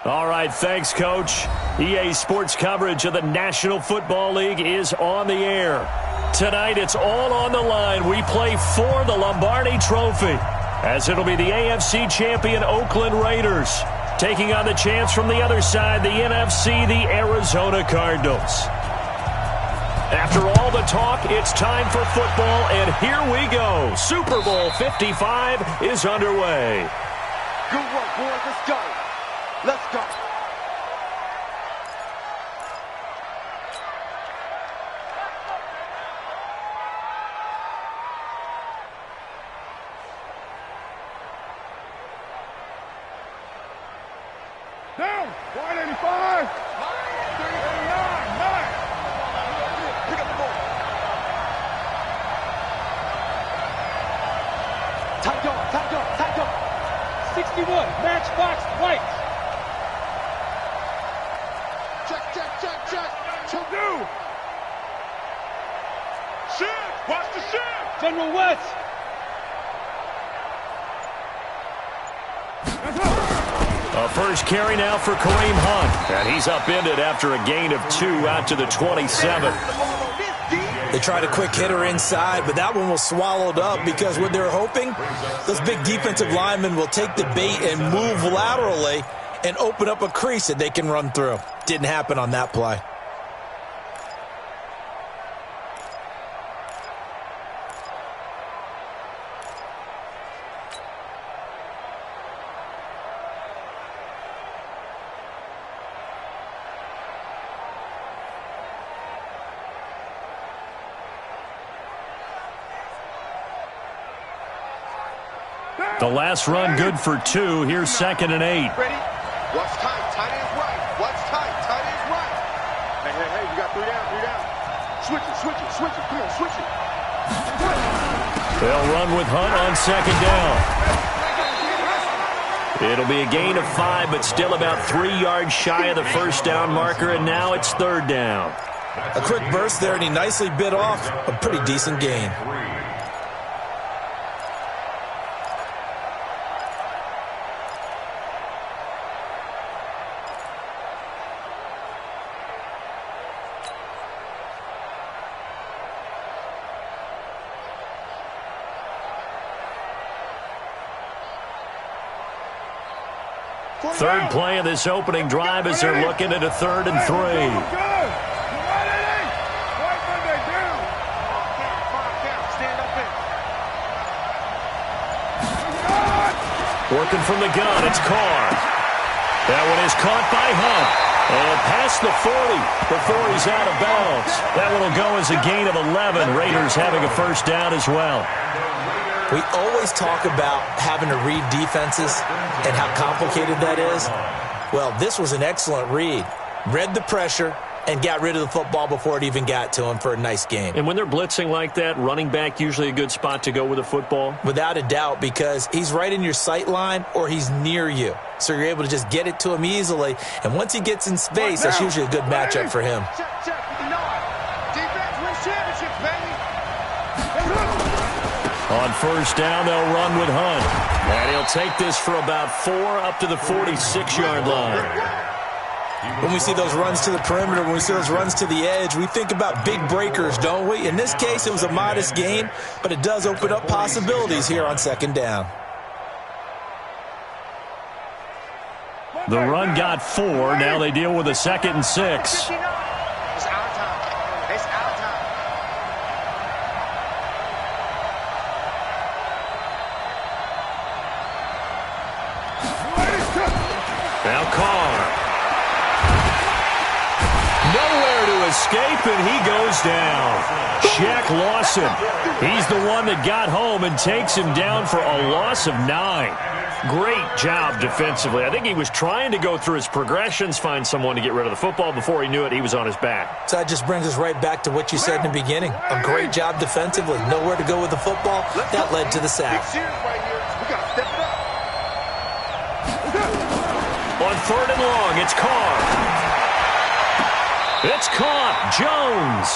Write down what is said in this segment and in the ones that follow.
All right, thanks, Coach. EA Sports coverage of the National Football League is on the air. Tonight, it's all on the line. We play for the Lombardi Trophy, as it'll be the AFC champion Oakland Raiders taking on the chance from the other side, the NFC, the Arizona Cardinals. After all the talk, it's time for football, and here we go. Super Bowl 55 is underway. Good work, boys. Let's go. Let's go. Down. 185. 9. Pick up the ball. Tight dog. 61. Matchbox white. Check. 2. Shift. Watch the shift. General West. A first carry now for Kareem Hunt. And he's upended after a gain of 2 out to the 27. They tried a quick hitter inside, but that one was swallowed up because what they're hoping, those big defensive linemen will take the bait and move laterally and open up a crease that they can run through. Didn't happen on that play. The last run good for 2. Here's 2nd and 8. Ready? Watch tight. Tight ends right. Watch tight. Tight ends right. Hey. We got 3 down. Switch it. Come on, switch it. They'll run with Hunt on 2nd down. It'll be a gain of 5, but still about 3 yards shy of the first down marker, and now it's 3rd down. A quick burst there, and he nicely bit off a pretty decent gain. Third play of this opening drive as they're looking at a 3rd and 3. Working from the gun, it's Carr. That one is caught by Hunt. And past the 40 before he's out of bounds. That one will go as a gain of 11. Raiders having a first down as well. We always talk about having to read defenses and how complicated that is. Well, this was an excellent read. Read the pressure and got rid of the football before it even got to him for a nice game. And when they're blitzing like that, running back usually a good spot to go with a football? Without a doubt, because he's right in your sight line or he's near you. So you're able to just get it to him easily. And once he gets in space, that's usually a good matchup for him. Check. Defense wins championships, baby. On first down, they'll run with Hunt. And he'll take this for about 4 up to the 46-yard line. When we see those runs to the perimeter, when we see those runs to the edge, we think about big breakers, don't we? In this case, it was a modest gain, but it does open up possibilities here on 2nd down. The run got 4. Now they deal with a 2nd and 6. Now Carr. Nowhere to escape, and he goes down. Shaq Lawson. He's the one that got home and takes him down for a loss of 9. Great job defensively. I think he was trying to go through his progressions, find someone to get rid of the football. Before he knew it, he was on his back. So that just brings us right back to what you said in the beginning. A great job defensively. Nowhere to go with the football. That led to the sack. On 3rd and long, it's Carr. It's caught. Jones.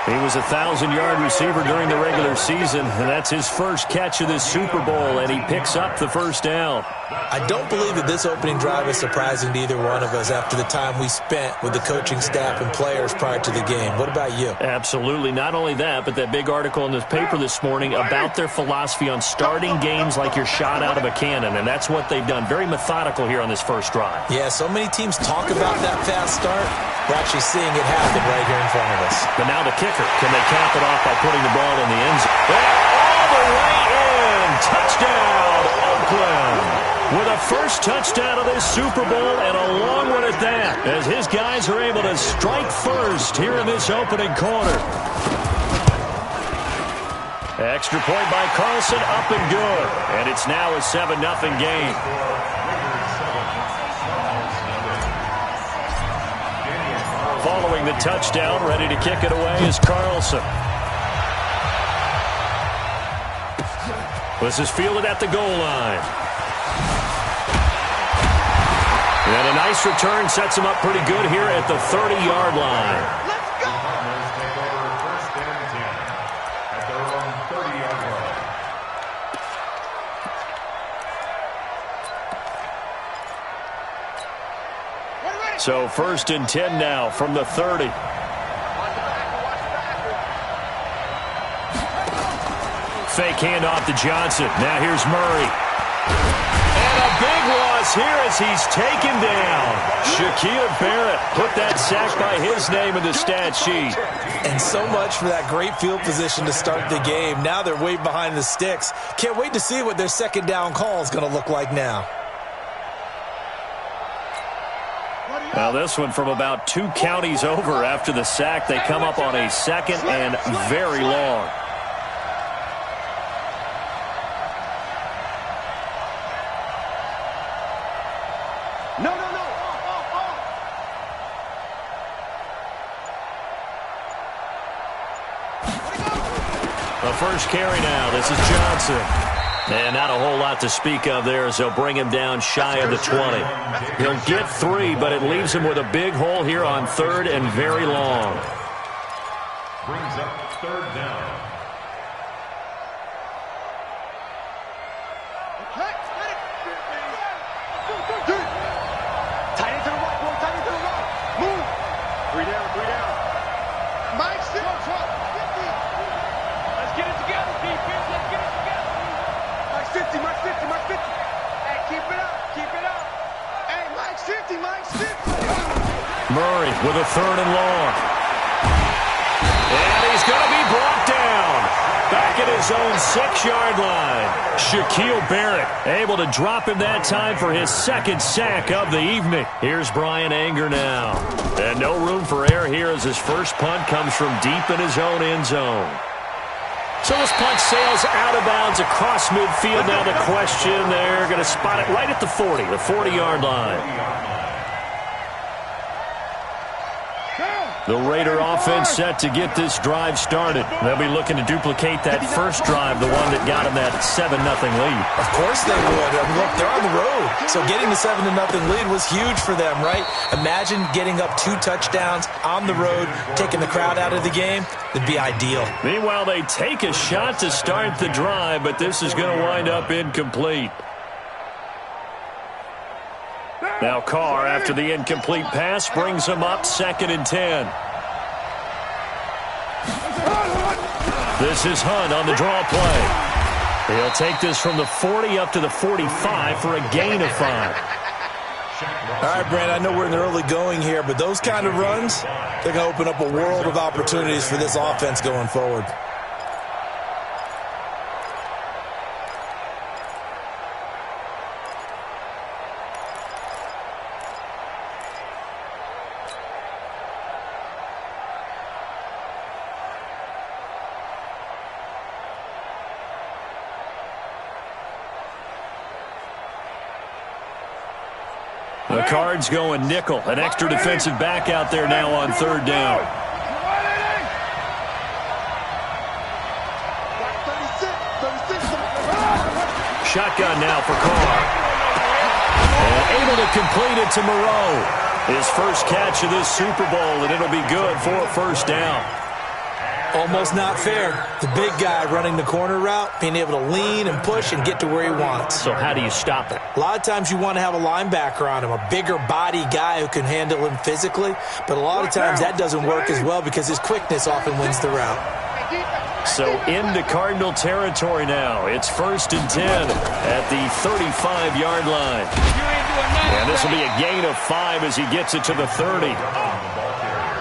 He was a 1,000-yard receiver during the regular season, and that's his first catch of this Super Bowl, and he picks up the first down. I don't believe that this opening drive is surprising to either one of us after the time we spent with the coaching staff and players prior to the game. What about you? Absolutely. Not only that, but that big article in the paper this morning about their philosophy on starting games like you're shot out of a cannon, and that's what they've done. Very methodical here on this first drive. Yeah, so many teams talk about that fast start. We're actually seeing it happen right here in front of us. But now the kicker. Can they cap it off by putting the ball in the end zone? All the way in. Touchdown, Oakland. With a first touchdown of this Super Bowl and a long one at that, as his guys are able to strike first here in this opening quarter. Extra point by Carlson, up and good. And it's now a 7-0 game. Following the touchdown, ready to kick it away is Carlson. This is fielded at the goal line. And a nice return sets him up pretty good here at the 30-yard line. Let's go! Take over first and 10 at their own 30-yard line. So first and 10 now from the 30. Fake handoff to Johnson. Now here's Murray. And a big loss here as he's taken down. Shaquille Barrett put that sack by his name in the stat sheet. And so much for that great field position to start the game. Now they're way behind the sticks. Can't wait to see what their second down call is going to look like now. Now this one from about 2 counties over after the sack. They come up on a second and very long. No. The first carry now. This is Johnson. And not a whole lot to speak of there as they'll bring him down shy of the 20. He'll get 3, but it leaves him with a big hole here on third and very long. Brings up third down. Tight end to the right, boy. Tight end to the right. Move. 3 down. Mike, sit. Let's get it together, defense. Let's get it together. Mike 50. Hey, keep it up. Hey, Mike 50. Murray with a third and long. And he's going to be brought down. Back at his own 6-yard line. Shaquille Barrett able to drop him that time for his second sack of the evening. Here's Brian Anger now. And no room for error here as his first punt comes from deep in his own end zone. So this punt sails out of bounds across midfield. Now the question, they're going to spot it right at the 40-yard line. The Raider offense set to get this drive started. They'll be looking to duplicate that first drive, the one that got them that 7-0 lead. Of course they would. Look, they're on the road. So getting the 7-0 lead was huge for them, right? Imagine getting up 2 touchdowns on the road, taking the crowd out of the game. It'd be ideal. Meanwhile, they take a shot to start the drive, but this is going to wind up incomplete. Now Carr, after the incomplete pass, brings him up 2nd and 10. This is Hunt on the draw play. He'll take this from the 40 up to the 45 for a gain of 5. All right, Brand, I know we're in the early going here, but those kind of runs, they're going to open up a world of opportunities for this offense going forward. The Cards going nickel. An extra defensive back out there now on 3rd down. Shotgun now for Carr. And able to complete it to Moreau. His first catch of this Super Bowl, and it'll be good for a first down. Almost not fair. The big guy running the corner route, being able to lean and push and get to where he wants. So how do you stop it? A lot of times you want to have a linebacker on him, a bigger body guy who can handle him physically, but a lot of times that doesn't work as well because his quickness often wins the route. So into Cardinal territory now. It's 1st and 10 at the 35-yard line. And this will be a gain of 5 as he gets it to the 30.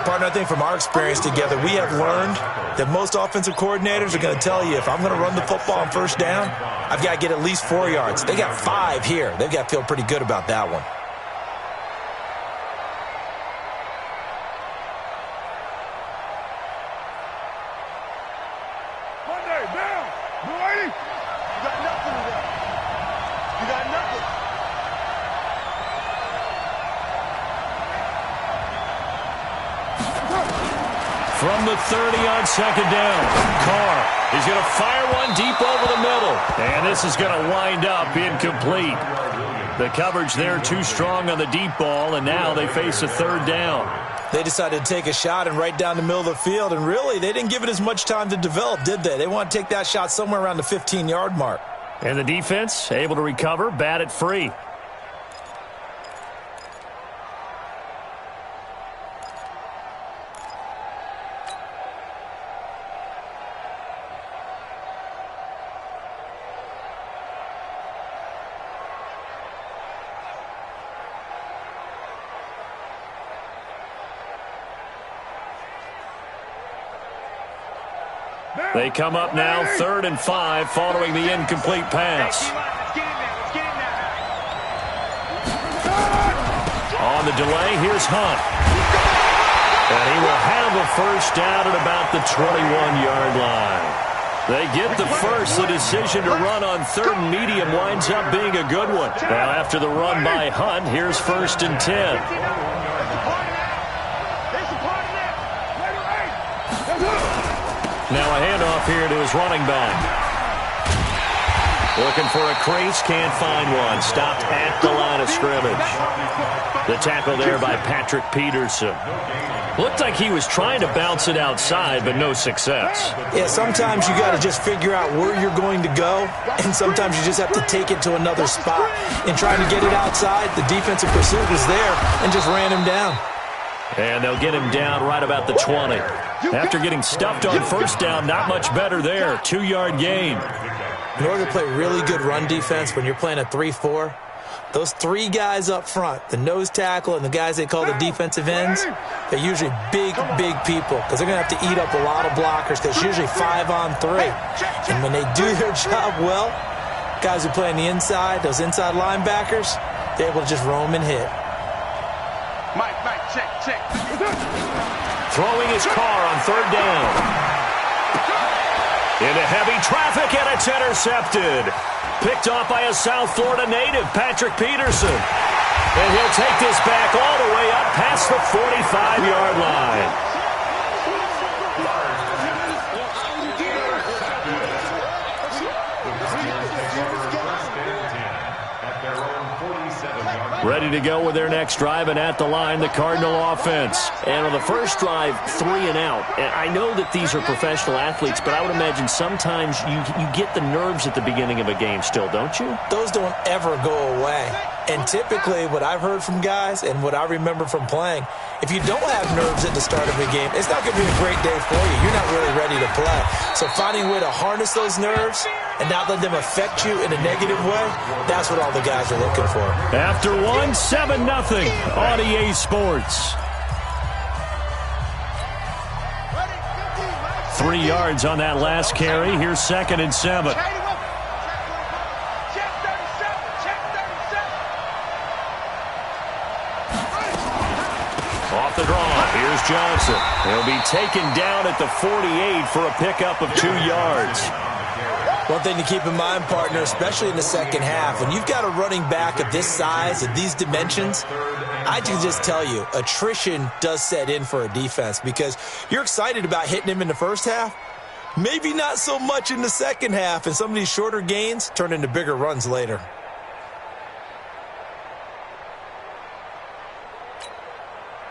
Partner, I think from our experience together, we have learned that most offensive coordinators are going to tell you, if I'm going to run the football on 1st down, I've got to get at least 4 yards. They got 5 here. They've got to feel pretty good about that one. From the 30 on 2nd down, Carr is going to fire one deep over the middle. And this is going to wind up incomplete. The coverage there too strong on the deep ball, and now they face a 3rd down. They decided to take a shot and right down the middle of the field, and really, they didn't give it as much time to develop, did they? They want to take that shot somewhere around the 15-yard mark. And the defense able to recover, bat it free. They come up now 3rd and 5 following the incomplete pass. On the delay, here's Hunt. And he will have a 1st down at about the 21-yard line. They get the first. The decision to run on 3rd and medium winds up being a good one. Now after the run by Hunt, here's 1st and 10. Now a handoff here to his running back. Looking for a crease, can't find one. Stopped at the line of scrimmage. The tackle there by Patrick Peterson. Looked like he was trying to bounce it outside, but no success. Yeah, sometimes you got to just figure out where you're going to go, and sometimes you just have to take it to another spot. In trying to get it outside, the defensive pursuit was there and just ran him down. And they'll get him down right about the 20. After getting stuffed on 1st down, not much better there. 2-yard gain. In order to play really good run defense when you're playing a 3-4, those 3 guys up front, the nose tackle and the guys they call the defensive ends, they're usually big, big people because they're going to have to eat up a lot of blockers because it's usually 5 on 3. And when they do their job well, guys who play on the inside, those inside linebackers, they're able to just roam and hit. Mike, check. Throwing his car on 3rd down. Into heavy traffic, and it's intercepted. Picked off by a South Florida native, Patrick Peterson. And he'll take this back all the way up past the 45-yard line. Ready to go with their next drive, and at the line, the Cardinal offense. And on the first drive, 3 and out. And I know that these are professional athletes, but I would imagine sometimes you get the nerves at the beginning of a game still, don't you? Those don't ever go away. And typically, what I've heard from guys and what I remember from playing, if you don't have nerves at the start of a game, it's not going to be a great day for you. You're not really ready to play. So finding a way to harness those nerves and not let them affect you in a negative way, that's what all the guys are looking for. After 7-0 on EA Sports. 3 yards on that last carry. Here's 2nd and 7. Off the draw. Here's Johnson. He'll be taken down at the 48 for a pickup of 2 yards. One thing to keep in mind, partner, especially in the second half, when you've got a running back of this size, of these dimensions, I can just tell you, attrition does set in for a defense because you're excited about hitting him in the first half, maybe not so much in the second half, and some of these shorter gains turn into bigger runs later.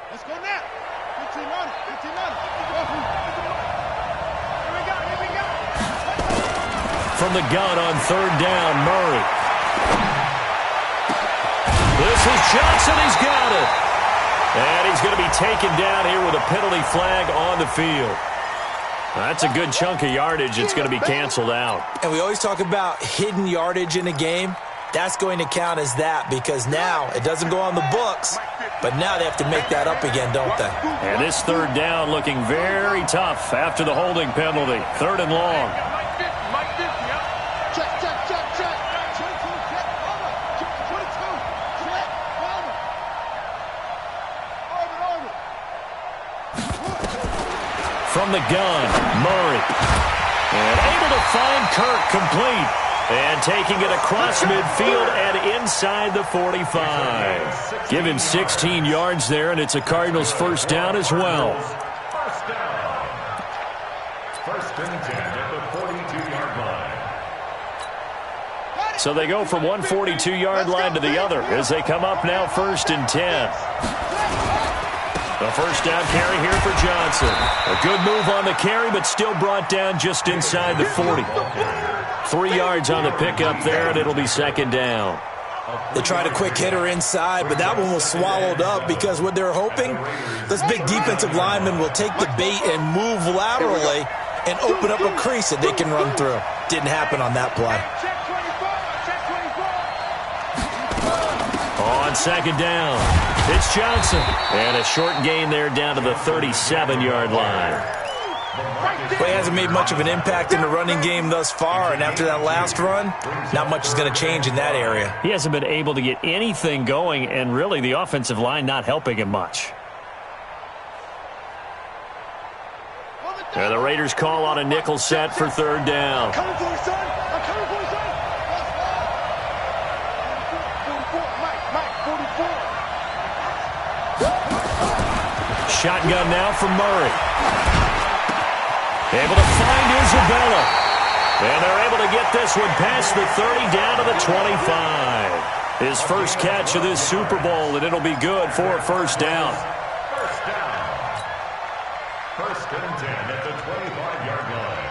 Let's go now. 15 on it. from the gun on third down. Murray. This is Johnson. He's got it. And he's going to be taken down here with a penalty flag on the field. That's a good chunk of yardage. It's going to be canceled out. And we always talk about hidden yardage in a game. That's going to count as that because now it doesn't go on the books, but now they have to make that up again, don't they? And this third down looking very tough after the holding penalty. Third and long. From the gun, Murray. And able to find Kirk complete. And taking it across midfield and inside the 45. Give him 16 yards there, and it's a Cardinals first down as well. First down. First and 10 at the 42-yard line. So they go from one 42-yard line to the other as they come up now first and 10. The first down carry here for Johnson. A good move on the carry, but still brought down just inside the 40. 3 yards on the pickup there, and it'll be second down. They tried a quick hitter inside, but that one was swallowed up because what they're hoping, this big defensive lineman will take the bait and move laterally and open up a crease that they can run through. Didn't happen on that play. On second down, it's Johnson. And a short gain there down to the 37-yard line. Well, he hasn't made much of an impact in the running game thus far, and after that last run, not much is going to change in that area. He hasn't been able to get anything going, and really the offensive line not helping him much. And the Raiders call on a nickel set for third down. Coming for you, son. I'm coming for you, son. Mike, 44. Shotgun now from Murray. Able to find Isabella. And they're able to get this one past the 30 down to the 25. His first catch of this Super Bowl, and it'll be good for a first down. First down. First and 10 at the 25-yard line.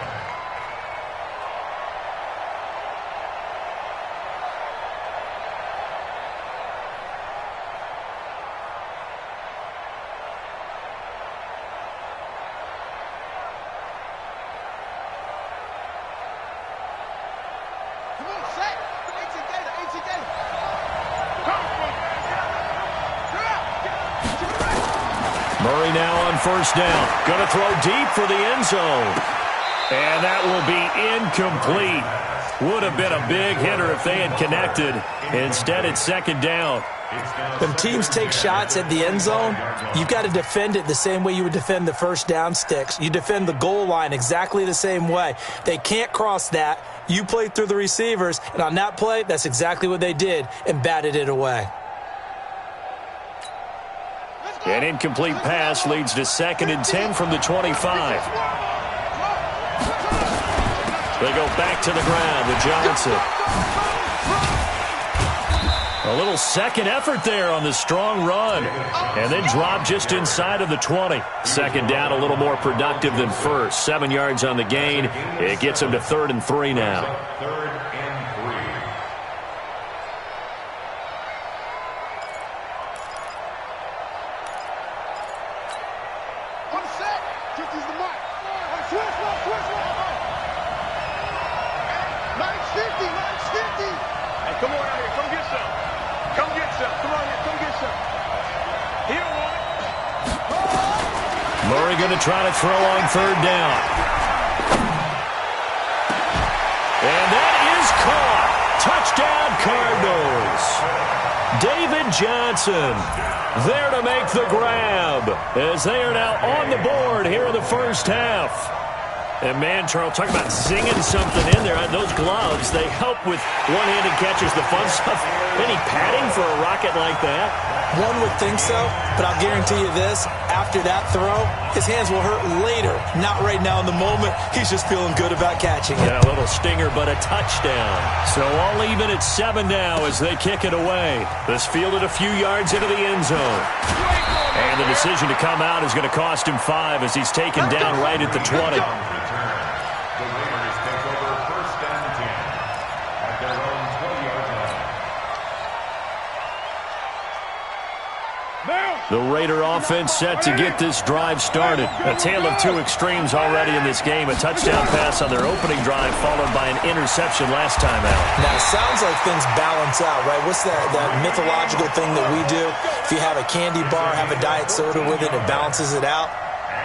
Murray now on first down. Going to throw deep for the end zone. And that will be incomplete. Would have been a big hitter if they had connected. Instead, it's second down. When teams take shots at the end zone, you've got to defend it the same way you would defend the first down sticks. You defend the goal line exactly the same way. They can't cross that. You play through the receivers, and on that play, that's exactly what they did and batted it away. An incomplete pass leads to second and 10 from the 25. They go back to the ground with Johnson. A little second effort there on the strong run. And then drop just inside of the 20. Second down a little more productive than first. 7 yards on the gain. It gets them to third and 3 now. Third and 3. Come on out here. Come get some. Come get some. Come on here. Come get some. Here, one. Murray going to try to throw on third down. And that is caught. Touchdown, Cardinals. David Johnson there to make the grab as they are now on the board here in the first half. And, man, Charles, talk about zinging something in there. Those gloves, they help with one-handed catches, the fun stuff. Any padding for a rocket like that? One would think so, but I'll guarantee you this. After that throw, his hands will hurt later. Not right now in the moment. He's just feeling good about catching it. Yeah, a little stinger, but a touchdown. So all even at 7 now as they kick it away. This fielded a few yards into the end zone. And the decision to come out is going to cost him 5 as he's taken down right at the 20. The Raiders take over first and 10 The Raider offense set to get this drive started. A tale of two extremes already in this game. A touchdown pass on their opening drive followed by an interception last time out. Now, it sounds like things balance out, right? What's that mythological thing that we do? If you have a candy bar, have a diet soda with it, it balances it out.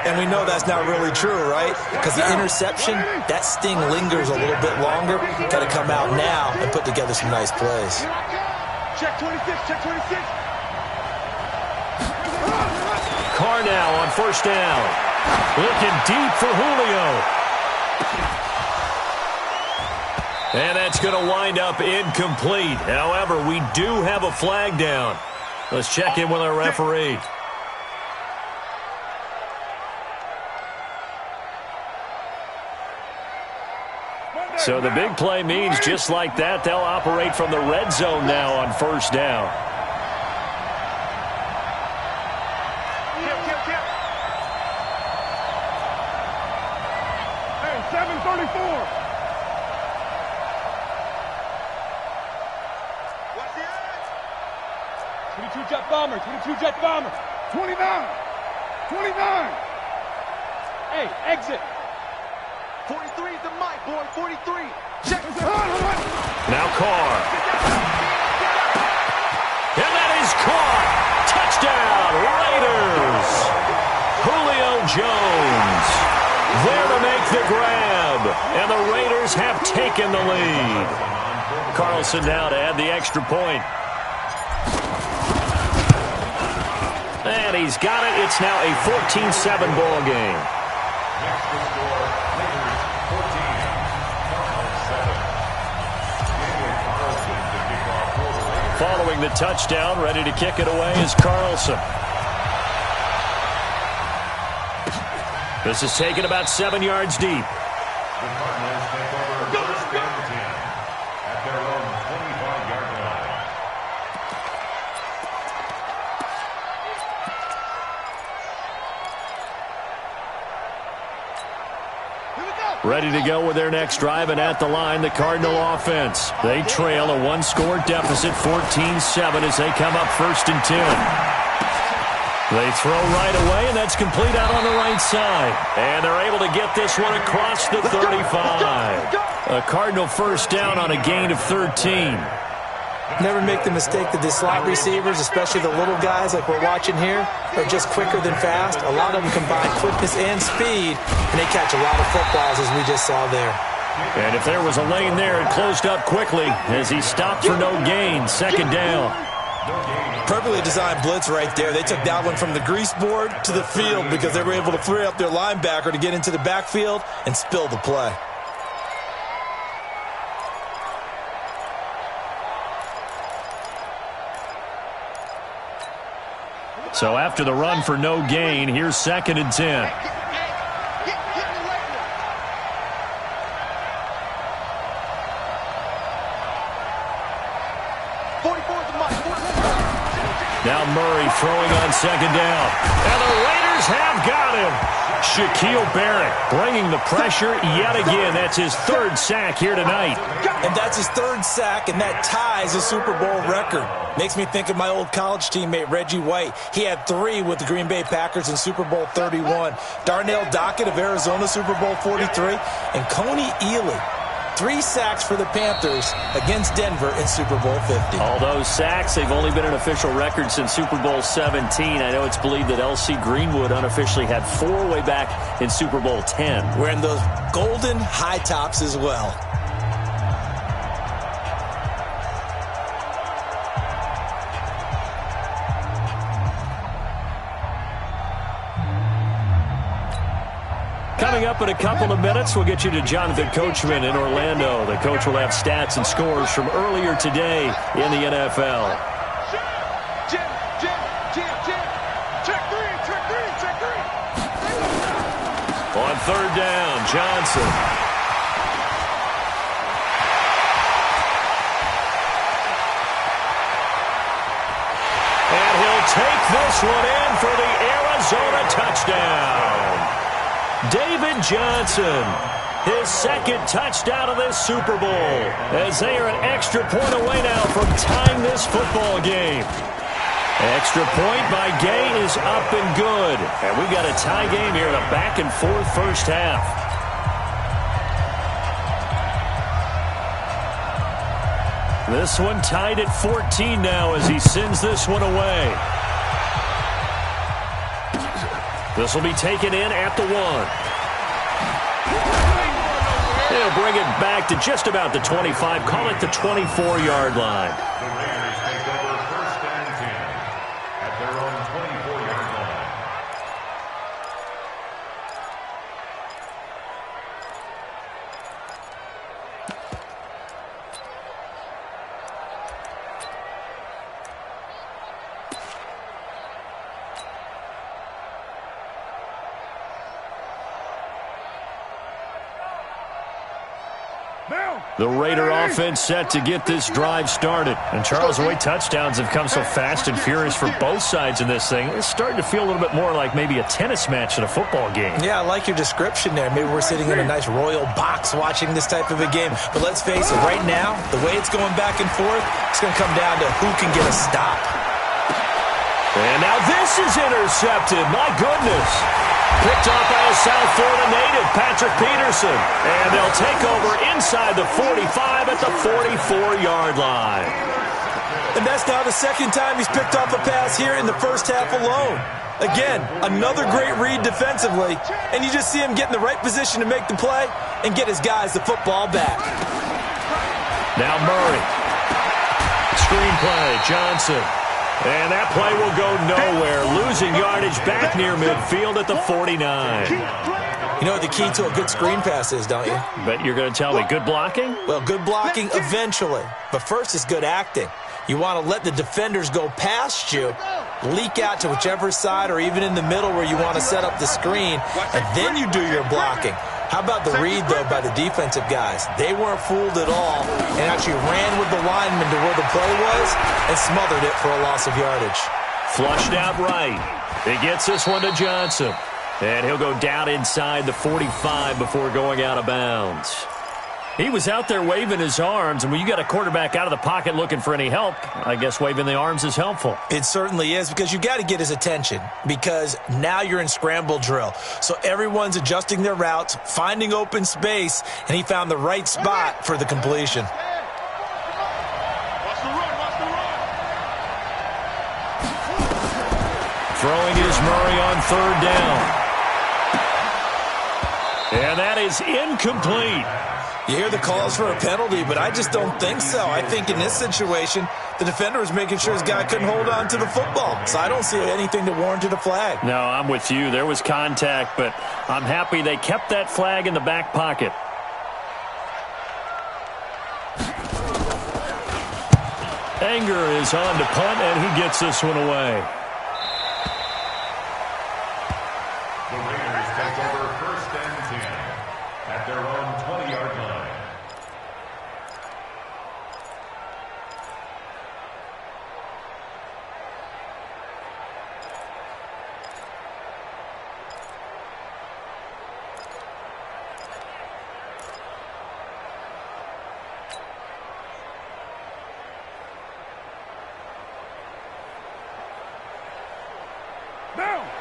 And we know that's not really true, right? Because the interception, that sting lingers a little bit longer. Got to come out now and put together some nice plays. Check 26, check 26. Carr now on first down. Looking deep for Julio. And that's going to wind up incomplete. However, we do have a flag down. Let's check in with our referee. So the big play means just like that, they'll operate from the red zone now on first down. Hey, 734. What's the edge? 22 jet bomber, 22 jet bomber. 29. 29. Hey, exit. 43 is the mic, boy. 43. Check. Now Carr. And that is caught. Touchdown, Raiders. Julio Jones there to make the grab. And the Raiders have taken the lead. Carlson now to add the extra point. And he's got it. It's now a 14-7 ball game. Next to score, Raiders 14, Cardinals 7. Daniel Carlson to kick off for the Raiders. Following the touchdown, ready to kick it away is Carlson. This is taken about 7 yards deep. The Cardinals take over first and 10 at their own 25-yard line. Ready to go with their next drive, and at the line, the Cardinal offense. They trail a one-score deficit, 14-7, as they come up first and 10. They throw right away, and that's complete out on the right side. And they're able to get this one across the 35. A Cardinal first down on a gain of 13. Never make the mistake that the slot receivers, especially the little guys like we're watching here, are just quicker than fast. A lot of them combine quickness and speed, and they catch a lot of footballs, as we just saw there. And if there was a lane there, it closed up quickly as he stopped for no gain. Second down. Perfectly designed blitz right there. They took that one from the grease board to the field because they were able to free up their linebacker to get into the backfield and spill the play. So after the run for no gain, here's second and 10. Now Murray throwing on second down. And the Raiders have got him. Shaquille Barrett bringing the pressure yet again. That's his third sack here tonight. And that's his third sack, and that ties a Super Bowl record. Makes me think of my old college teammate, Reggie White. He had 3 with the Green Bay Packers in Super Bowl 31. Darnell Dockett of Arizona, Super Bowl 43. And Coney Ealy, 3 sacks for the Panthers against Denver in Super Bowl 50. All those sacks, they've only been an official record since Super Bowl 17. I know it's believed that L.C. Greenwood unofficially had 4 way back in Super Bowl 10. Wearing those golden high tops as well. Coming up in a couple of minutes, we'll get you to Jonathan Coachman in Orlando. The coach will have stats and scores from earlier today in the NFL. On third down, Johnson. And he'll take this one in for the Arizona touchdown. David Johnson, his second touchdown of this Super Bowl, as they are an extra point away now from tying this football game. Extra point by Gay is up and good. And we got a tie game here in a back-and-forth first half. This one tied at 14 now as he sends this one away. This will be taken in at the 1. They'll bring it back to just about the 25. Call it the 24-yard line. The Raiders take over first and 10 at their own 24-yard line. The Raider offense set to get this drive started. And Charles, the way touchdowns have come so fast and furious for both sides in this thing, it's starting to feel a little bit more like maybe a tennis match in a football game. Yeah, I like your description there. Maybe we're sitting in a nice royal box watching this type of a game. But let's face it, right now, the way it's going back and forth, it's going to come down to who can get a stop. And now this is intercepted. My goodness. Picked off by a South Florida native, Patrick Peterson. And they'll take over inside the 45 at the 44-yard line. And that's now the second time he's picked off a pass here in the first half alone. Again, another great read defensively, and you just see him get in the right position to make the play and get his guys the football back. Now Murray. Screen play, Johnson. And that play will go nowhere. Losing yardage back near midfield at the 49. You know what the key to a good screen pass is, don't you? Bet you're going to tell me good blocking? Well, good blocking eventually. But first is good acting. You want to let the defenders go past you, leak out to whichever side or even in the middle where you want to set up the screen, and then you do your blocking. How about the read, though, by the defensive guys? They weren't fooled at all and actually ran with the lineman to where the play was and smothered it for a loss of yardage. Flushed out right. He gets this one to Johnson. And he'll go down inside the 45 before going out of bounds. He was out there waving his arms, and when you got a quarterback out of the pocket looking for any help, I guess waving the arms is helpful. It certainly is, because you got to get his attention, because now you're in scramble drill. So everyone's adjusting their routes, finding open space, and he found the right spot for the completion. Throwing is Murray on third down. And that is incomplete. You hear the calls for a penalty, but I just don't think so. I think in this situation, the defender was making sure his guy couldn't hold on to the football. So I don't see anything that warranted a flag. No, I'm with you. There was contact, but I'm happy they kept that flag in the back pocket. Anger is on to punt, and he gets this one away. The Raiders take over first and 10 at their own 20-yard line.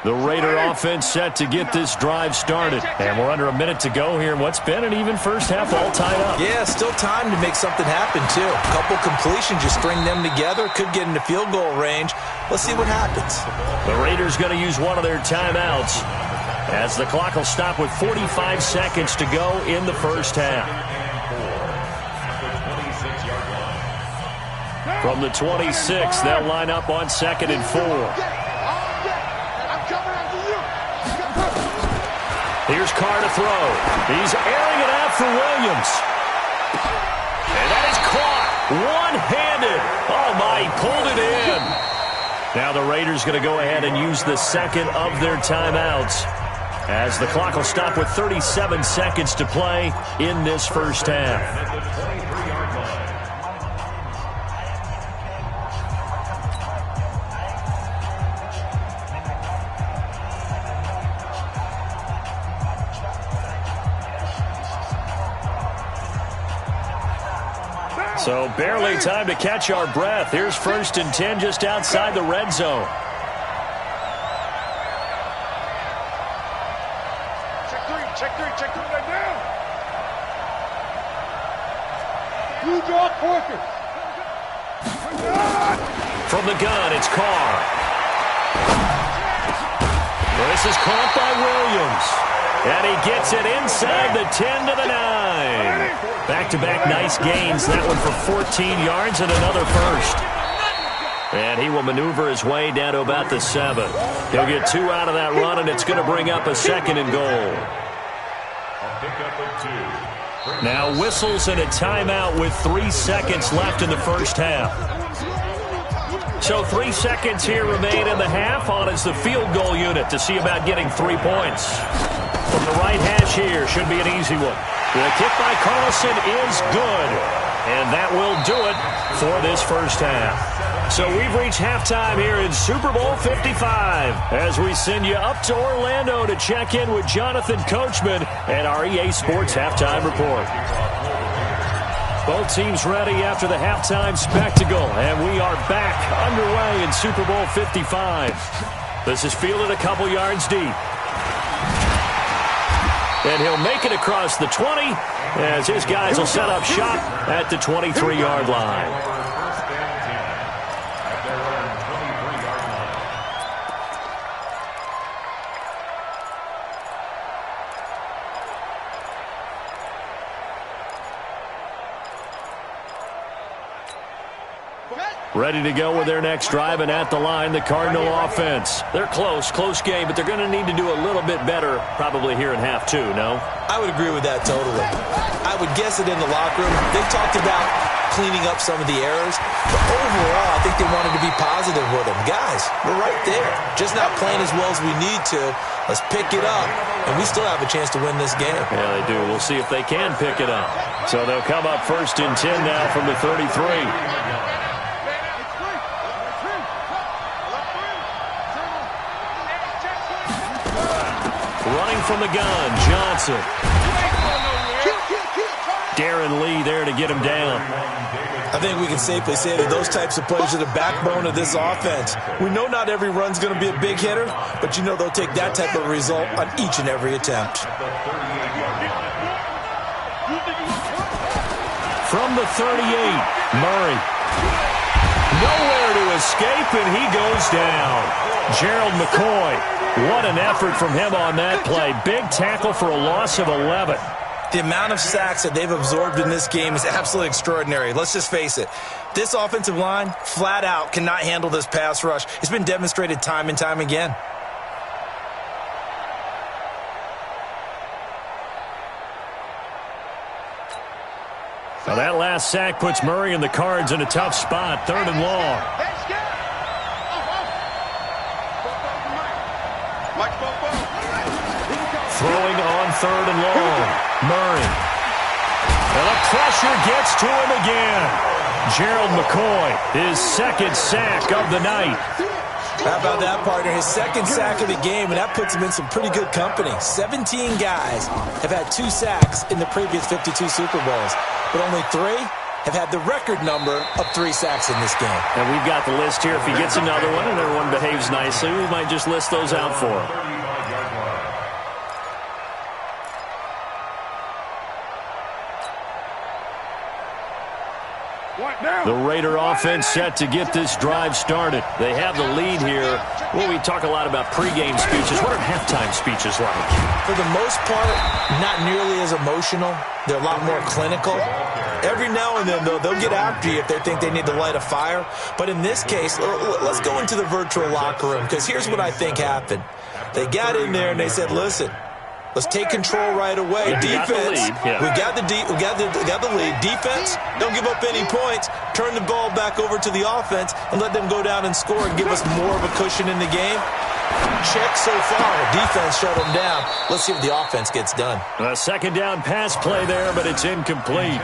The Raider offense set to get this drive started. And we're under a minute to go here in what's been an even first half, all tied up. Yeah, still time to make something happen, too. A couple completions, you string them together, could get into field goal range. Let's see what happens. The Raiders going to use one of their timeouts as the clock will stop with 45 seconds to go in the first half. From the 26, they'll line up on 2nd and 4. Here's Carr to throw. He's airing it out for Williams. And that is caught one-handed. Oh, my, he pulled it in. Now the Raiders going to go ahead and use the second of their timeouts as the clock will stop with 37 seconds to play in this first half. So barely time to catch our breath. Here's 1st and 10 just outside the red zone. Check three right now. You draw quarters. From the gun, it's Carr. This is caught by Williams. And he gets it inside the 10 to the 9. Back-to-back nice gains. That one for 14 yards and another first. And he will maneuver his way down to about the 7. He'll get 2 out of that run, and it's going to bring up a 2nd and goal. Now whistles and a timeout with 3 seconds left in the first half. So 3 seconds here remain in the half. On is the field goal unit to see about getting 3 points. From the right hash here, should be an easy one. The kick by Carlson is good. And that will do it for this first half. So we've reached halftime here in Super Bowl 55 as we send you up to Orlando to check in with Jonathan Coachman and our EA Sports Halftime Report. Both teams ready after the halftime spectacle, and we are back underway in Super Bowl 55. This is fielded a couple yards deep. And he'll make it across the 20 as his guys will set up shop at the 23-yard line. Ready to go with their next drive, and at the line, the Cardinal offense. They're close game, but they're going to need to do a little bit better probably here in half 2, no? I would agree with that totally. I would guess it in the locker room. They've talked about cleaning up some of the errors, but overall, I think they wanted to be positive with them. Guys, we're right there. Just not playing as well as we need to. Let's pick it up, and we still have a chance to win this game. Yeah, they do. We'll see if they can pick it up. So they'll come up 1st and 10 now from the 33. Running from the gun, Johnson. Darren Lee there to get him down. I think we can safely say that those types of plays are the backbone of this offense. We know not every run's going to be a big hitter, but you know they'll take that type of result on each and every attempt. From the 38, Murray. Nowhere to escape, and he goes down. Gerald McCoy. What an effort from him on that play. Big tackle for a loss of 11. The amount of sacks that they've absorbed in this game is absolutely extraordinary. Let's just face it. This offensive line, flat out, cannot handle this pass rush. It's been demonstrated time and time again. Now that last sack puts Murray and the Cards in a tough spot. 3rd and long. Throwing on 3rd and long. Murray. And the pressure gets to him again. Gerald McCoy, his 2nd sack of the night. How about that, partner? His 2nd sack of the game, and that puts him in some pretty good company. 17 guys have had 2 sacks in the previous 52 Super Bowls, but only 3 have had the record number of 3 sacks in this game. And we've got the list here. If he gets another one and everyone behaves nicely, we might just list those out for him. The Raider offense set to get this drive started. They have the lead here. Well, we talk a lot about pregame speeches. What are halftime speeches like? For the most part, not nearly as emotional. They're a lot more clinical. Every now and then, though, they'll get after you if they think they need to light a fire. But in this case, let's go into the virtual locker room, because here's what I think happened. They got in there and they said, listen, let's take control right away. Yeah, defense, we got the lead. Defense, don't give up any points. Turn the ball back over to the offense and let them go down and score and give us more of a cushion in the game. Check so far. Defense shut them down. Let's see what the offense gets done. A 2nd down pass play there, but it's incomplete.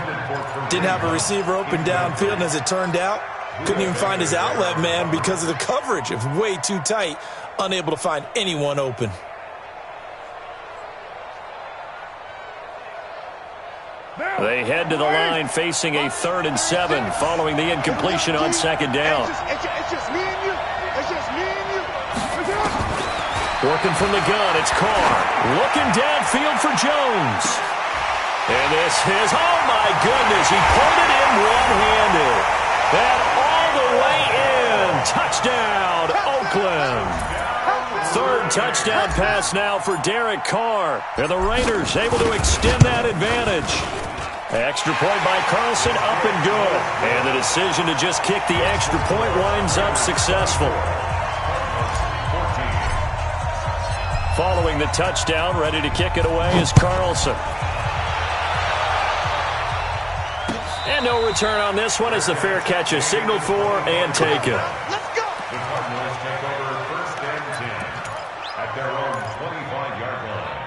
Didn't have a receiver open downfield, and as it turned out, couldn't even find his outlet man because of the coverage. It was way too tight, unable to find anyone open. They head to the line facing a 3rd and 7 following the incompletion on 2nd down. It's just me and you. It's just me and you. Working from the gun, it's Carr. Looking downfield for Jones. And this is, oh my goodness, he pulled it in one-handed. And all the way in. Touchdown, Oakland. 3rd touchdown pass now for Derek Carr. And the Raiders able to extend that advantage. Extra point by Carlson, up and good. And the decision to just kick the extra point winds up successful. Following the touchdown, ready to kick it away is Carlson. And no return on this one as the fair catch is signaled for and taken. Let's go. The Cardinals take over 1st and 10 at their own 25-yard line.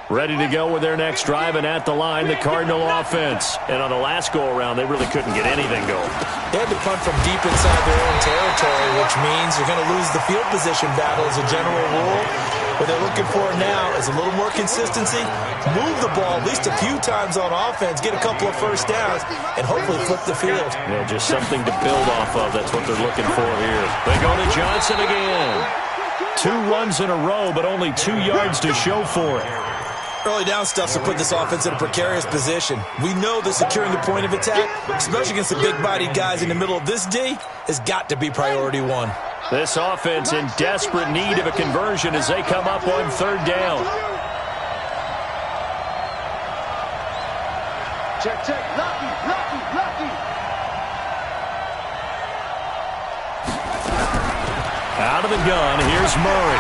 Ready to go with their next drive, and at the line, the Cardinal offense. And on the last go-around, they really couldn't get anything going. They had to punt from deep inside their own territory, which means you're going to lose the field position battle as a general rule. What they're looking for now is a little more consistency, move the ball at least a few times on offense, get a couple of first downs, and hopefully flip the field. Yeah, just something to build off of. That's what they're looking for here. They go to Johnson again. 2 runs in a row, but only 2 yards to show for it. Early down stuff to put this offense in a precarious position. We know that securing the point of attack, especially against the big-bodied guys in the middle of this D, has got to be priority 1. This offense in desperate need of a conversion as they come up on 3rd down. Check, check. Lucky, lucky, lucky. Out of the gun, here's Murray.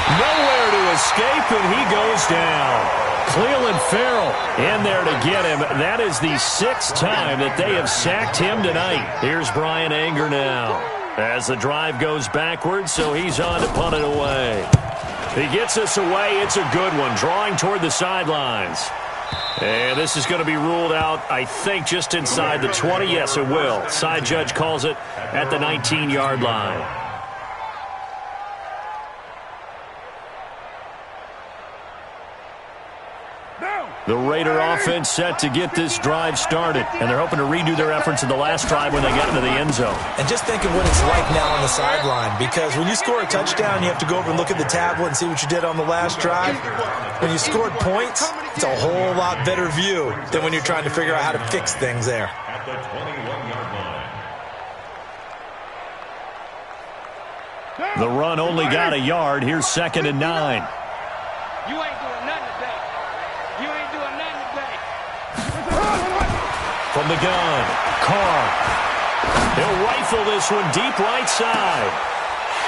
Nowhere to escape, and he goes down. Cleveland Farrell in there to get him. That is the 6th time that they have sacked him tonight. Here's Brian Anger now. As the drive goes backwards, so he's on to punt it away. He gets us away. It's a good one, drawing toward the sidelines. And this is going to be ruled out, I think, just inside the 20. Yes, it will. Side judge calls it at the 19-yard line. The Raider offense set to get this drive started, and they're hoping to redo their efforts in the last drive when they got into the end zone. And just think of what it's like now on the sideline, because when you score a touchdown, you have to go over and look at the tablet and see what you did on the last drive. When you scored points, it's a whole lot better view than when you're trying to figure out how to fix things there. At the 21-yard line. The run only got a yard. Here's 2nd and 9. You ain't doing nothing today. You ain't doing nothing today. From the gun, Carr. He'll rifle this one deep right side.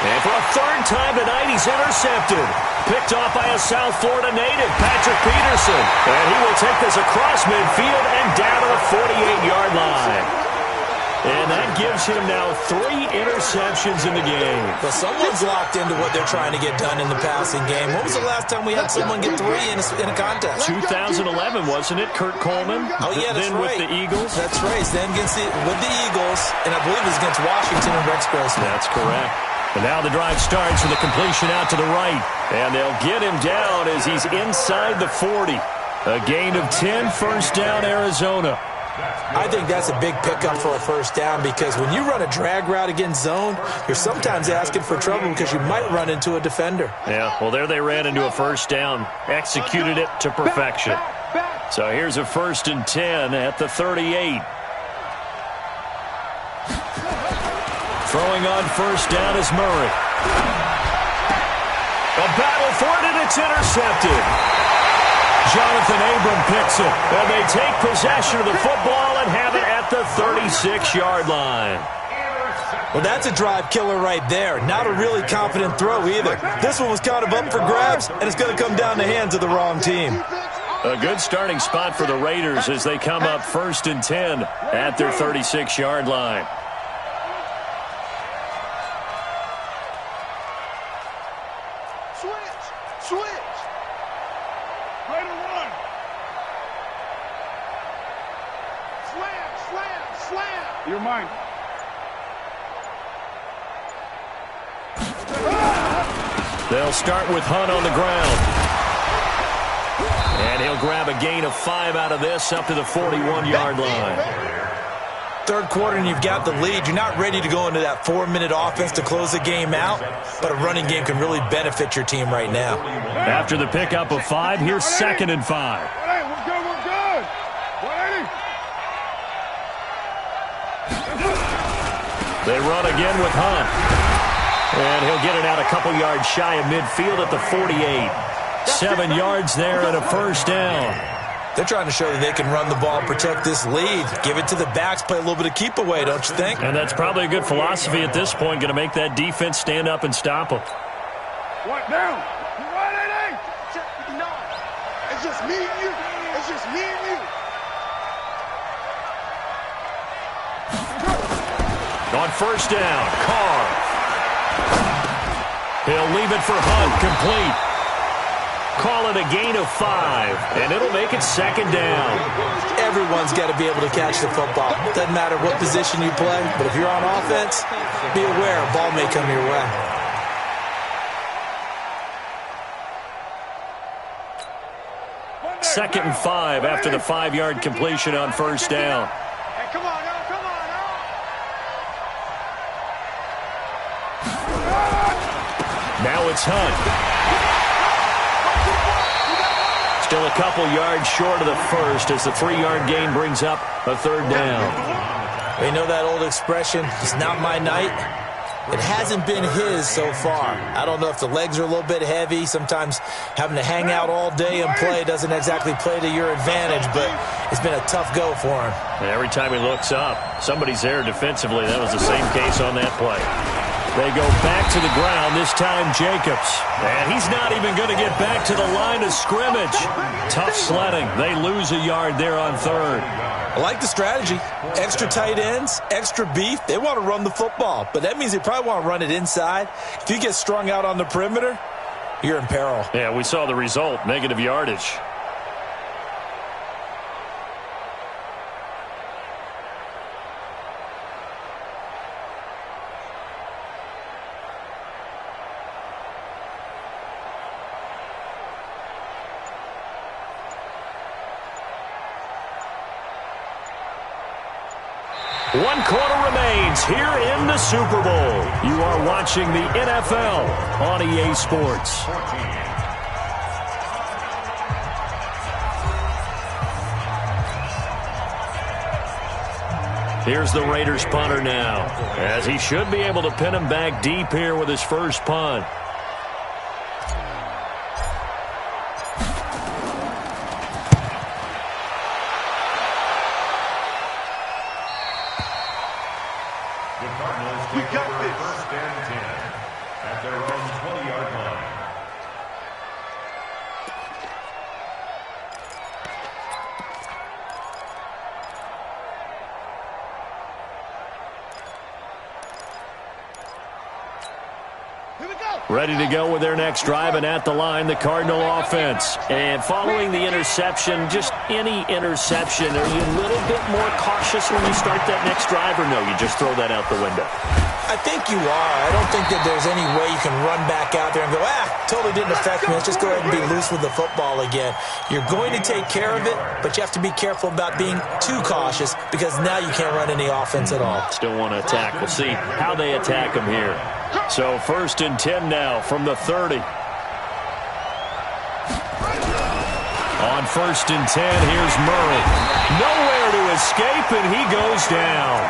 And for a 3rd time tonight, he's intercepted. Picked off by a South Florida native, Patrick Peterson. And he will take this across midfield and down to the 48-yard line. And that gives him now 3 interceptions in the game. Well, someone's locked into what they're trying to get done in the passing game. When was the last time we had someone get 3 in a contest? 2011, wasn't it? Kurt Coleman? Oh, yeah, that's then right. with the Eagles? That's right. Then with the Eagles, and I believe it was against Washington and Rex Grossman. That's correct. And now the drive starts with a completion out to the right. And they'll get him down as he's inside the 40. A gain of 10, 1st down, Arizona. I think that's a big pickup for a 1st down, because when you run a drag route against zone, you're sometimes asking for trouble because you might run into a defender. Yeah, well, there they ran into a 1st down, executed it to perfection. So here's a 1st and 10 at the 38. Throwing on 1st down is Murray. A battle for it, and it's intercepted. Jonathan Abram picks it, and they take possession of the football and have it at the 36-yard line. Well, that's a drive killer right there. Not a really confident throw either. This one was kind of up for grabs, and it's going to come down the hands of the wrong team. A good starting spot for the Raiders as they come up 1st and 10 at their 36-yard line. Switch. You're mine. They'll start with Hunt on the ground. And he'll grab a gain of 5 out of this up to the 41-yard line. Third quarter and you've got the lead. You're not ready to go into that 4-minute offense to close the game out, but a running game can really benefit your team right now. After the pickup of 5, here's 2nd and 5. Hey, we're good, we're good. 180. They run again with Hunt. And he'll get it out a couple yards shy of midfield at the 48. 7 yards there and a first down. They're trying to show that they can run the ball, protect this lead. Give it to the backs, play a little bit of keep away, don't you think? And that's probably a good philosophy at this point, going to make that defense stand up and stop them. What down? 180. No, it's just me and you. It's just me and you. On first down, Carr. He'll leave it for Hunt, complete. Call it a gain of 5, and it'll make it 2nd down. Everyone's got to be able to catch the football. Doesn't matter what position you play, but if you're on offense, be aware a ball may come your way. Second and 5 after the 5-yard completion on first down. Hey, come on now, come on now. Now it's Hunt. Still a couple yards short of the first as the 3-yard gain brings up a 3rd down. We know that old expression, it's not my night. It hasn't been his so far. I don't know if the legs are a little bit heavy. Sometimes having to hang out all day and play doesn't exactly play to your advantage, but it's been a tough go for him. And every time he looks up, somebody's there defensively. That was the same case on that play. They go back to the ground, this time Jacobs. And he's not even going to get back to the line of scrimmage. Tough sledding. They lose a yard there on 3rd. I like the strategy. Extra tight ends, extra beef. They want to run the football, but that means they probably want to run it inside. If you get strung out on the perimeter, you're in peril. Yeah, we saw the result, negative yardage. One quarter remains here in the Super Bowl. You are watching the NFL on EA Sports. Here's the Raiders punter now, as he should be able to pin him back deep here with his first punt. We got this. First and 10 at their own 20-yard line. Here we go. Ready to go with their next drive, and at the line, the Cardinal offense. And following the interception, just any interception, are you a little bit more cautious when you start that next drive, or no, you just throw that out the window? I think you are. I don't think that there's any way you can run back out there and go, totally didn't affect me. Let's just go ahead and be loose with the football again. You're going to take care of it, but you have to be careful about being too cautious because now you can't run any offense at all. Still want to attack. We'll see how they attack him here. So 1st and 10 now from the 30. On 1st and 10, here's Murray. Nowhere to escape, and he goes down.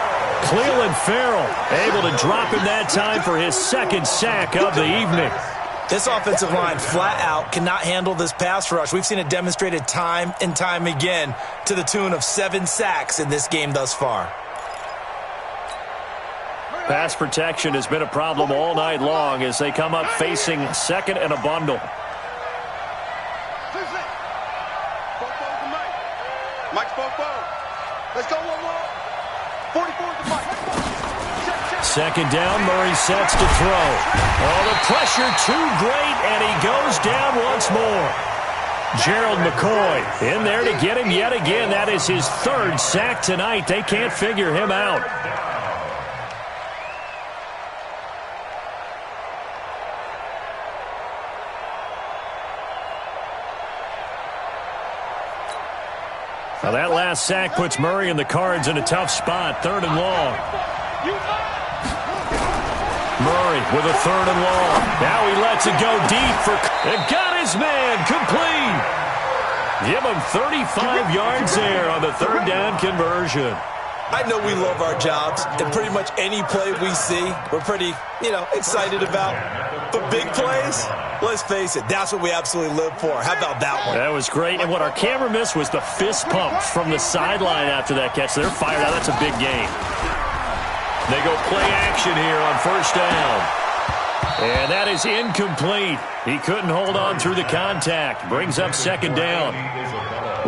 Cleveland Farrell able to drop him that time for his 2nd sack of the evening. This offensive line flat out cannot handle this pass rush. We've seen it demonstrated time and time again to the tune of 7 sacks in this game thus far. Pass protection has been a problem all night long as they come up facing 2nd and a bundle. Mike's Bobo. Let's go one more. 44 to Mike. 2nd down, Murray sets to throw. Oh, the pressure too great, and he goes down once more. Gerald McCoy in there to get him yet again. That is his third sack tonight. They can't figure him out. Now that last sack puts Murray and the Cards in a tough spot. 3rd and long. Murray with a 3rd and long. Now he lets it go deep for... And got his man complete. Give him 35 yards there on the 3rd down conversion. I know we love our jobs, and pretty much any play we see, we're pretty, excited about. But big plays, let's face it, that's what we absolutely live for. How about that one? That was great, and what our camera missed was the fist pumps from the sideline after that catch. They're fired out. That's a big game. They go play action here on 1st down. And that is incomplete. He couldn't hold on through the contact. Brings up 2nd down.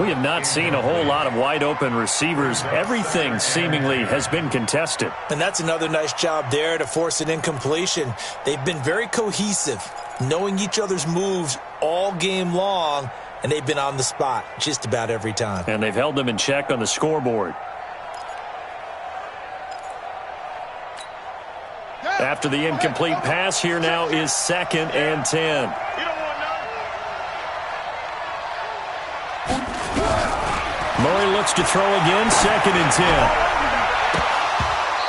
We have not seen a whole lot of wide-open receivers. Everything seemingly has been contested. And that's another nice job there to force an incompletion. They've been very cohesive, knowing each other's moves all game long, and they've been on the spot just about every time. And they've held them in check on the scoreboard. After the incomplete pass, here now is 2nd and 10. Murray looks to throw again, 2nd and 10.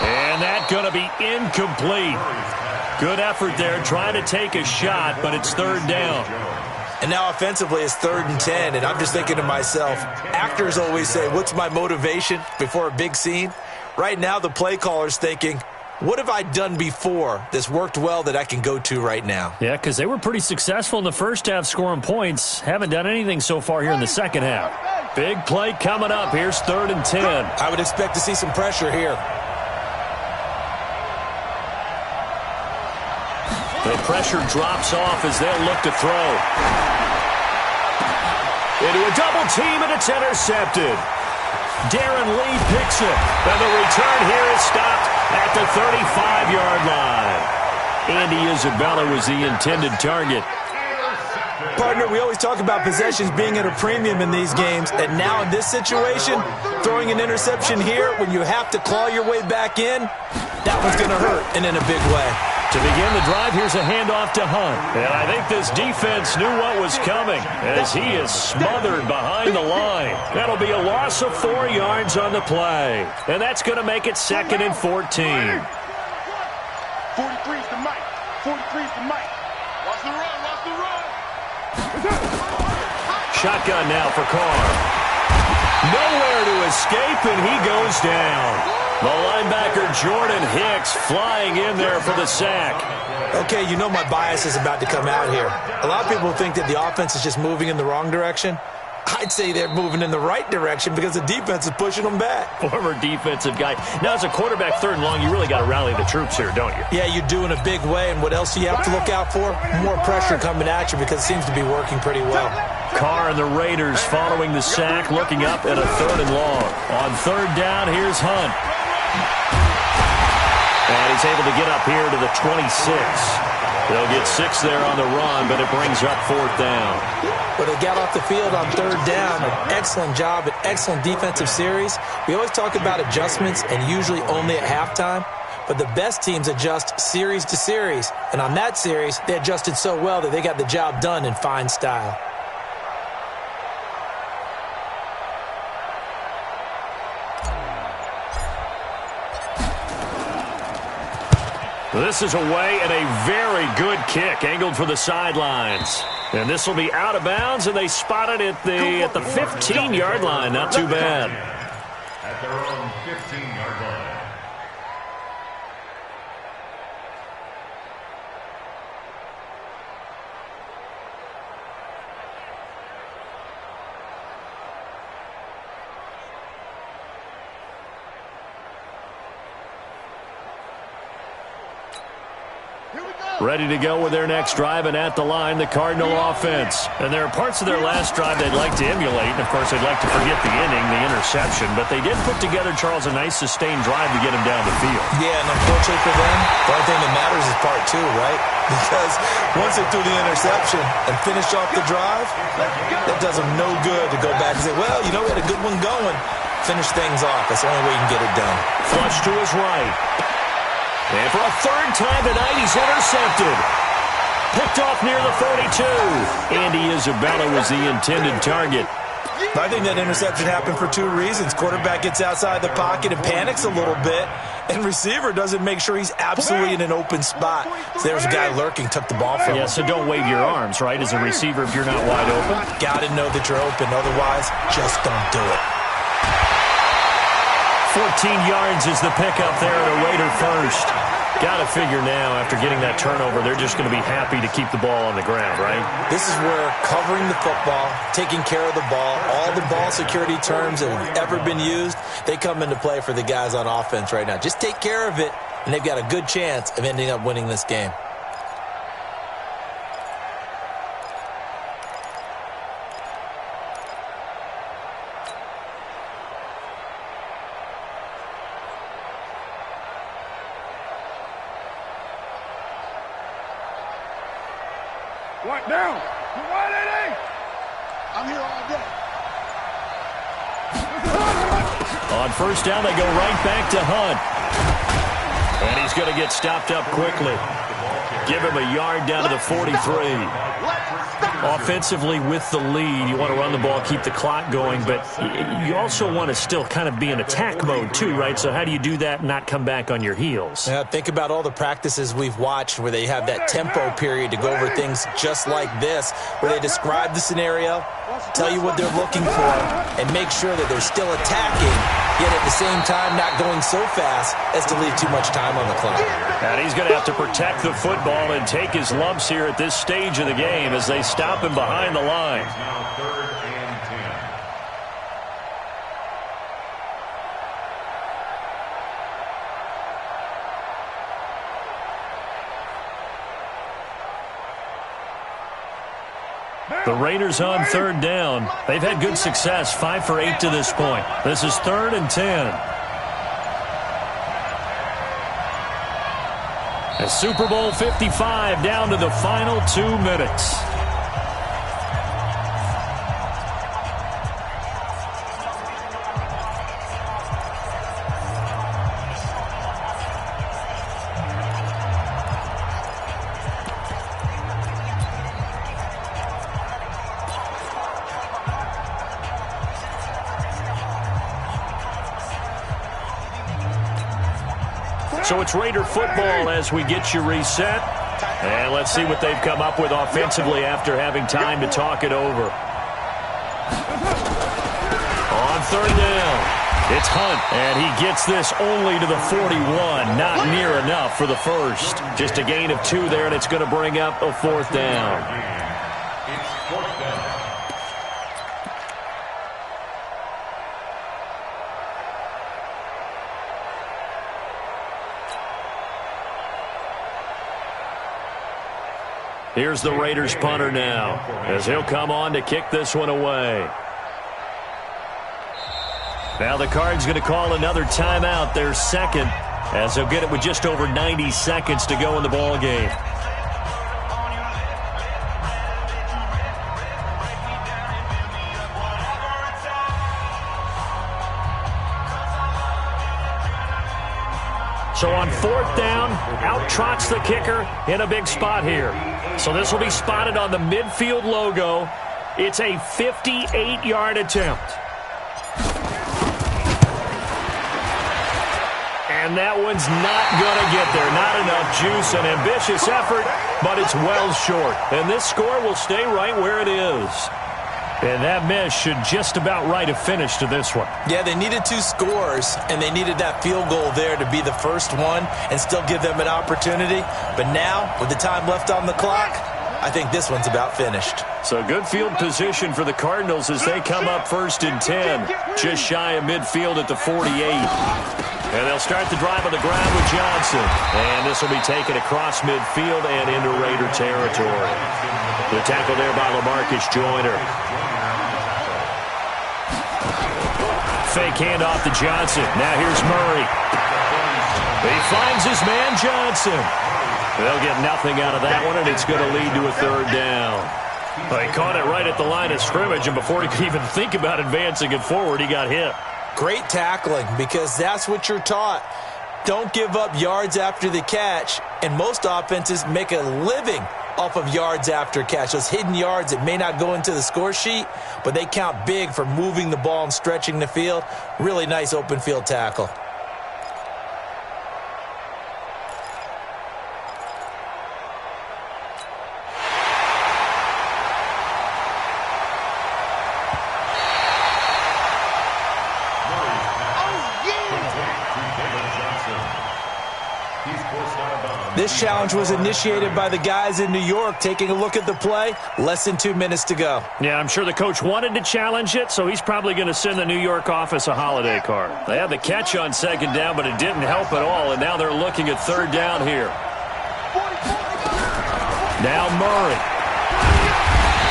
And that's going to be incomplete. Good effort there, trying to take a shot, but it's 3rd down. And now offensively it's 3rd and 10, and I'm just thinking to myself, actors always say, what's my motivation before a big scene? Right now the play caller's thinking, what have I done before that's worked well that I can go to right now? Yeah, because they were pretty successful in the first half scoring points. Haven't done anything so far here in the second half. Big play coming up. Here's 3rd and 10. I would expect to see some pressure here. The pressure drops off as they'll look to throw. Into a double team, and it's intercepted. Darren Lee picks it. And the return here is stopped at the 35-yard line. Andy Isabella was the intended target. Partner, we always talk about possessions being at a premium in these games, and now in this situation, throwing an interception here when you have to claw your way back in, that one's going to hurt, and in a big way. To begin the drive, here's a handoff to Hunt. And I think this defense knew what was coming as he is smothered behind the line. That'll be a loss of 4 yards on the play. And that's going to make it 2nd and 14. 43's the mic. 43's the mic. Watch the run. Watch the run. Shotgun now for Carr. Nowhere to escape, and he goes down. The linebacker Jordan Hicks flying in there for the sack. Okay, you know my bias is about to come out here. A lot of people think that the offense is just moving in the wrong direction. I'd say they're moving in the right direction because the defense is pushing them back. Former defensive guy. Now, as a quarterback, 3rd and long, you really got to rally the troops here, don't you? Yeah, you do in a big way. And what else do you have to look out for? More pressure coming at you because it seems to be working pretty well. Carr and the Raiders following the sack, looking up at a 3rd and long. On 3rd down, here's Hunt. And he's able to get up here to the 26. They'll get 6 there on the run, but it brings up 4th down. Well, they got off the field on 3rd down. An excellent job, an excellent defensive series. We always talk about adjustments and usually only at halftime. But the best teams adjust series to series. And on that series, they adjusted so well that they got the job done in fine style. This is away and a very good kick angled for the sidelines. And this will be out of bounds, and they spot it at the 15-yard line. Not too bad. At their own 15-yard line. Ready to go with their next drive, and at the line, the Cardinal offense. And there are parts of their last drive they'd like to emulate, and of course they'd like to forget the inning, the interception, but they did put together, Charles, a nice sustained drive to get him down the field. Yeah, and unfortunately for them, the only thing that matters is part 2, right? because once they threw the interception and finished off the drive, that does them no good to go back and say, well, you know, we had a good one going. Finish things off. That's the only way you can get it done. Flush to his right. And for a third time tonight, he's intercepted. Picked off near the 42. Andy Isabella was the intended target. I think that interception happened for two reasons. Quarterback gets outside the pocket and panics a little bit, and receiver doesn't make sure he's absolutely in an open spot. So there's a guy lurking, took the ball from him. Yeah, so don't wave your arms, right, as a receiver if you're not wide open. Got to know that you're open. Otherwise, just don't do it. 14 yards is the pickup there at a Raider first. Got to figure now, after getting that turnover, they're just going to be happy to keep the ball on the ground, right? This is where covering the football, taking care of the ball, all the ball security terms that have ever been used, they come into play for the guys on offense right now. Just take care of it, and they've got a good chance of ending up winning this game. One down. 180. I'm here all day. On first down, they go right back to Hunt. And he's going to get stopped up quickly. Give him a yard down to the 43. Offensively with the lead, you want to run the ball, keep the clock going, but you also want to still kind of be in attack mode too, right? So how do you do that and not come back on your heels? Yeah, think about all the practices we've watched where they have that tempo period to go over things just like this, where they describe the scenario, tell you what they're looking for, and make sure that they're still attacking, yet at the same time not going so fast as to leave too much time on the clock. And he's going to have to protect the football and take his lumps here at this stage of the game as they stop him behind the line. Now 3rd and 10. The Raiders on 3rd down. They've had good success, 5 for 8 to this point. This is 3rd and 10. A Super Bowl 55 down to the final 2 minutes. So it's Raider football as we get you reset. And let's see what they've come up with offensively after having time to talk it over. On 3rd down, it's Hunt, and he gets this only to the 41. Not near enough for the first. Just a gain of 2 there, and it's going to bring up a 4th down. It's 4th down. Here's the Raiders punter now, as he'll come on to kick this one away. Now the Cards going to call another timeout, their second, as they'll get it with just over 90 seconds to go in the ball game. So on 4th down, out trots the kicker in a big spot here. So this will be spotted on the midfield logo. It's a 58-yard attempt. And that one's not going to get there. Not enough juice, an ambitious effort, but it's well short. And this score will stay right where it is. And that miss should just about write a finish to this one. Yeah, they needed 2 scores, and they needed that field goal there to be the first one and still give them an opportunity. But now, with the time left on the clock, I think this one's about finished. So good field position for the Cardinals as they come up 1st and 10, just shy of midfield at the 48. And they'll start the drive on the ground with Johnson. And this will be taken across midfield and into Raider territory. The tackle there by LaMarcus Joyner. Fake handoff to Johnson. Now here's Murray. He finds his man Johnson. They'll get nothing out of that one, and it's going to lead to a third down. Well, he caught it right at the line of scrimmage, and before he could even think about advancing it forward, he got hit. Great tackling, because that's what you're taught. Don't give up yards after the catch, and most offenses make a living off of yards after catch. Those hidden yards that may not go into the score sheet, but they count big for moving the ball and stretching the field. Really nice open field tackle. This challenge was initiated by the guys in New York. Taking a look at the play, less than 2 minutes to go. Yeah, I'm sure the coach wanted to challenge it, so he's probably going to send the New York office a holiday card. They had the catch on second down, but it didn't help at all, and now they're looking at third down here. Now Murray.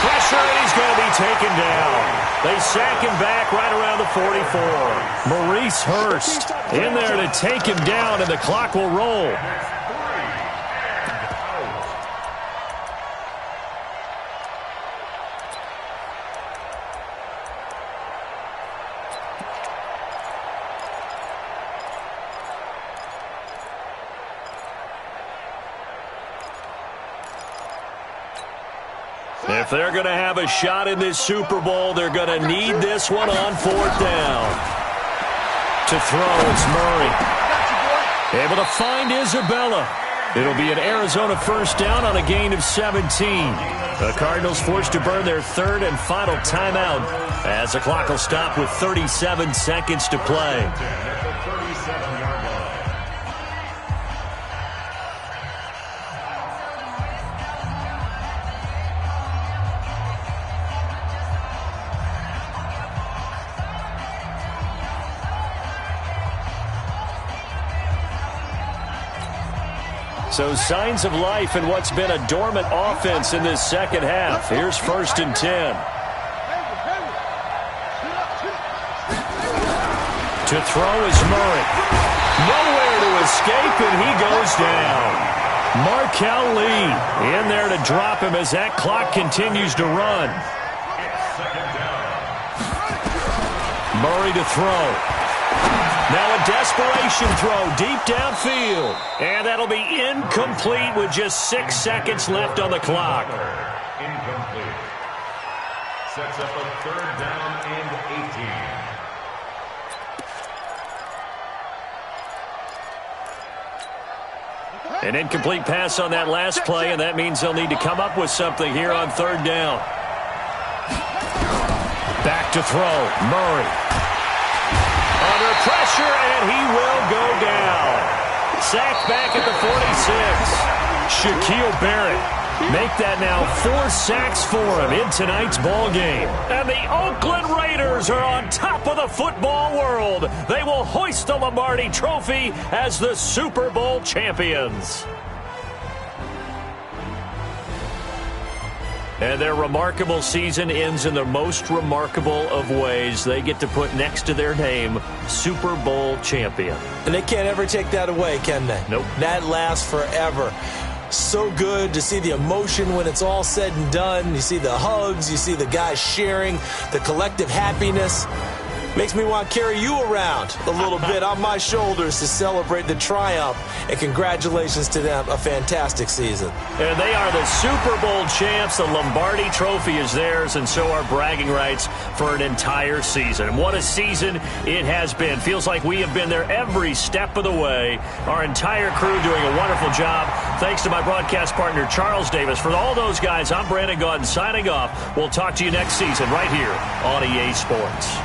Pressure, and he's going to be taken down. They sack him back right around the 44. Maurice Hurst in there to take him down, and the clock will roll. If they're going to have a shot in this Super Bowl, they're going to need this one on fourth down. To throw, it's Murray. Able to find Isabella. It'll be an Arizona first down on a gain of 17. The Cardinals forced to burn their third and final timeout as the clock will stop with 37 seconds to play. So signs of life in what's been a dormant offense in this second half. Here's 1st and 10. To throw is Murray. Nowhere to escape, and he goes down. Markel Lee in there to drop him as that clock continues to run. Murray to throw. Now a desperation throw deep downfield. And that'll be incomplete with just 6 seconds left on the clock. Incomplete. Sets up a third down and 18. An incomplete pass on that last play, and that means they'll need to come up with something here on third down. Back to throw. Murray. Under pressure, and he will go down. Sacked back at the 46. Shaquille Barrett make that now 4 sacks for him in tonight's ball game. And the Oakland Raiders are on top of the football world. They will hoist the Lombardi Trophy as the Super Bowl champions. And their remarkable season ends in the most remarkable of ways. They get to put next to their name, Super Bowl champion. And they can't ever take that away, can they? Nope. That lasts forever. So good to see the emotion when it's all said and done. You see the hugs. You see the guys sharing, the collective happiness. Makes me want to carry you around a little bit on my shoulders to celebrate the triumph. And congratulations to them. A fantastic season. And they are the Super Bowl champs. The Lombardi Trophy is theirs, and so are bragging rights for an entire season. And what a season it has been. Feels like we have been there every step of the way. Our entire crew doing a wonderful job. Thanks to my broadcast partner, Charles Davis. For all those guys, I'm Brandon Gaudin signing off. We'll talk to you next season right here on EA Sports.